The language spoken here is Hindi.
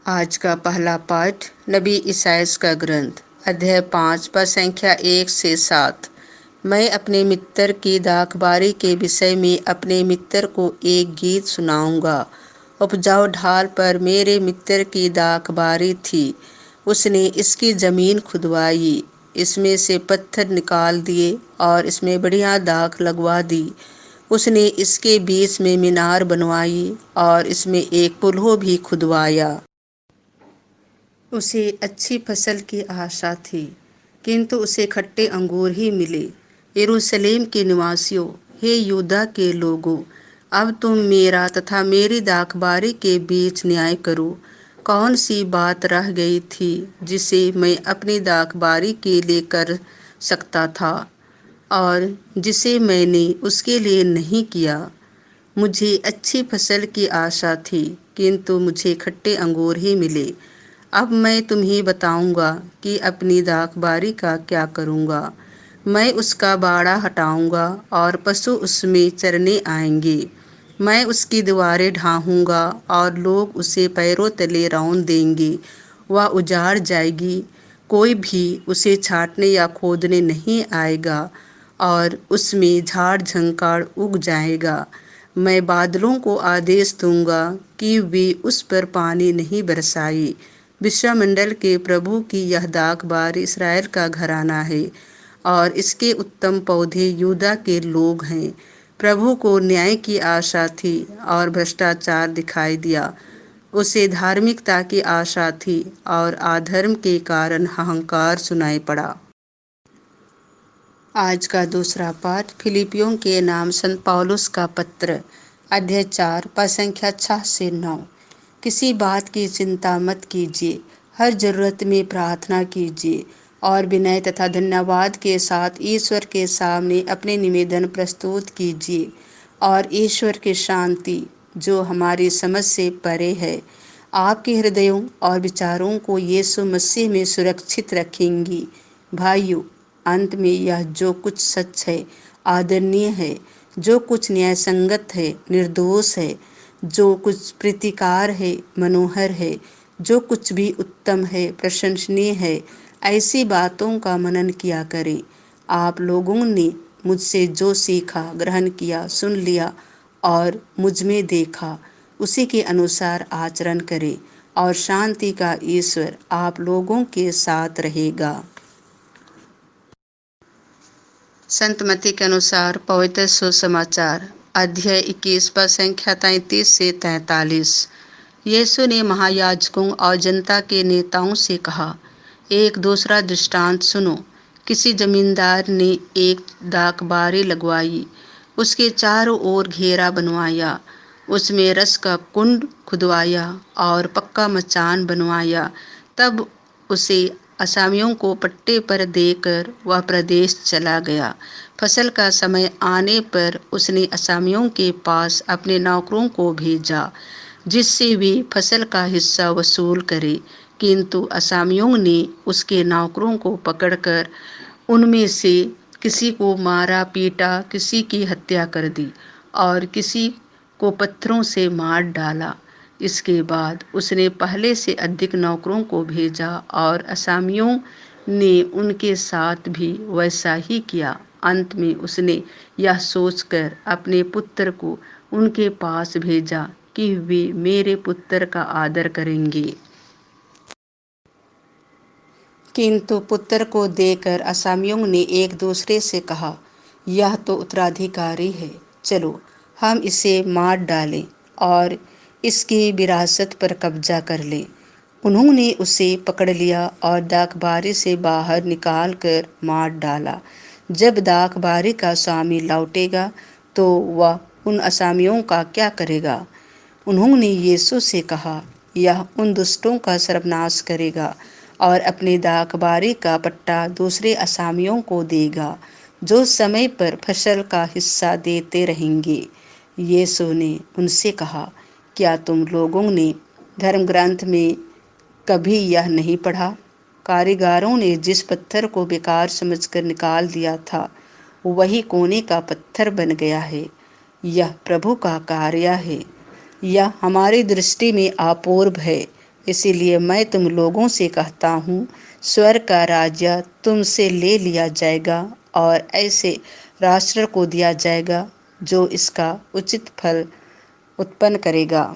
आज का पहला पाठ नबी ईसायास का ग्रंथ अध्याय 5 पर संख्या 1 से 7। मैं अपने मित्र की दाखबारी के विषय में अपने मित्र को एक गीत सुनाऊंगा। उपजाऊ ढाल पर मेरे मित्र की दाखबारी थी। उसने इसकी ज़मीन खुदवाई, इसमें से पत्थर निकाल दिए और इसमें बढ़िया दाख लगवा दी। उसने इसके बीच में मीनार बनवाई और इसमें एक पुलहो भी खुदवाया। उसे अच्छी फसल की आशा थी, किंतु उसे खट्टे अंगूर ही मिले। यरूशलेम के निवासियों, हे यहूदा के लोगों, अब तुम मेरा तथा मेरी दाखबारी के बीच न्याय करो। कौन सी बात रह गई थी जिसे मैं अपनी दाखबारी के लिए कर सकता था और जिसे मैंने उसके लिए नहीं किया? मुझे अच्छी फसल की आशा थी, किंतु मुझे खट्टे अंगूर ही मिले। अब मैं तुम्हें बताऊंगा कि अपनी दाखबारी का क्या करूंगा। मैं उसका बाड़ा हटाऊंगा और पशु उसमें चरने आएंगे। मैं उसकी दीवारें ढाहूंगा और लोग उसे पैरों तले रौंद देंगे। वह उजाड़ जाएगी, कोई भी उसे छाटने या खोदने नहीं आएगा और उसमें झाड़ झंकाड़ उग जाएगा। मैं बादलों को आदेश दूंगा कि वे उस पर पानी नहीं बरसाए। विश्वमंडल के प्रभु की यह दाखबारी इस्राएल का घराना है और इसके उत्तम पौधे यहूदा के लोग हैं। प्रभु को न्याय की आशा थी और भ्रष्टाचार दिखाई दिया। उसे धार्मिकता की आशा थी और अधर्म के कारण अहंकार सुनाई पड़ा। आज का दूसरा पाठ फिलिपियों के नाम संत पौलुस का पत्र अध्याय 4 पद संख्या 6 से 9। किसी बात की चिंता मत कीजिए, हर जरूरत में प्रार्थना कीजिए और विनय तथा धन्यवाद के साथ ईश्वर के सामने अपने निवेदन प्रस्तुत कीजिए। और ईश्वर की शांति, जो हमारी समझ से परे है, आपके हृदयों और विचारों को यीशु मसीह में सुरक्षित रखेंगी। भाइयों, अंत में यह जो कुछ सच है, आदरणीय है, जो कुछ न्यायसंगत है, निर्दोष है, जो कुछ प्रीतिकार है, मनोहर है, जो कुछ भी उत्तम है, प्रशंसनीय है, ऐसी बातों का मनन किया करें। आप लोगों ने मुझसे जो सीखा, ग्रहण किया, सुन लिया और मुझ में देखा, उसी के अनुसार आचरण करें और शांति का ईश्वर आप लोगों के साथ रहेगा। संत मत्ती के अनुसार पवित्र सुसमाचार अध्याय 21 पर संख्या 33 से 43। यीशु ने महायाजकों और जनता के नेताओं से कहा, एक दूसरा दृष्टांत सुनो। किसी जमींदार ने एक दाखबारी लगवाई, उसके चारों ओर घेरा बनवाया, उसमें रस का कुंड खुदवाया और पक्का मचान बनवाया। तब उसे असामियों को पट्टे पर देकर वह प्रदेश चला गया। फसल का समय आने पर उसने असामियों के पास अपने नौकरों को भेजा, जिससे वे फसल का हिस्सा वसूल करे। किंतु असामियों ने उसके नौकरों को पकड़कर उनमें से किसी को मारा पीटा, किसी की हत्या कर दी और किसी को पत्थरों से मार डाला। इसके बाद उसने पहले से अधिक नौकरों को भेजा और असामियों ने उनके साथ भी वैसा ही किया। अंत में उसने यह सोचकर अपने पुत्र को उनके पास भेजा कि वे मेरे पुत्र का आदर करेंगे। किंतु पुत्र को देकर असामियों ने एक दूसरे से कहा, यह तो उत्तराधिकारी है, चलो हम इसे मार डालें और इसकी विरासत पर कब्जा कर लें। उन्होंने उसे पकड़ लिया और दाखबारी से बाहर निकाल कर मार डाला। जब दाखबारी का स्वामी लौटेगा तो वह उन असामियों का क्या करेगा? उन्होंने यीशु से कहा, यह उन दुष्टों का सर्वनाश करेगा और अपने दाखबारी का पट्टा दूसरे असामियों को देगा, जो समय पर फसल का हिस्सा देते रहेंगे। यीशु ने उनसे कहा, क्या तुम लोगों ने धर्म ग्रंथ में कभी यह नहीं पढ़ा? कारीगरों ने जिस पत्थर को बेकार समझकर निकाल दिया था, वही कोने का पत्थर बन गया है। यह प्रभु का कार्य है। यह हमारी दृष्टि में अपूर्व है, इसीलिए मैं तुम लोगों से कहता हूँ, स्वर्ग का राज्य तुमसे ले लिया जाएगा और ऐसे राष्ट्र को दिया जाएगा जो इसका उचित फल उत्पन्न करेगा।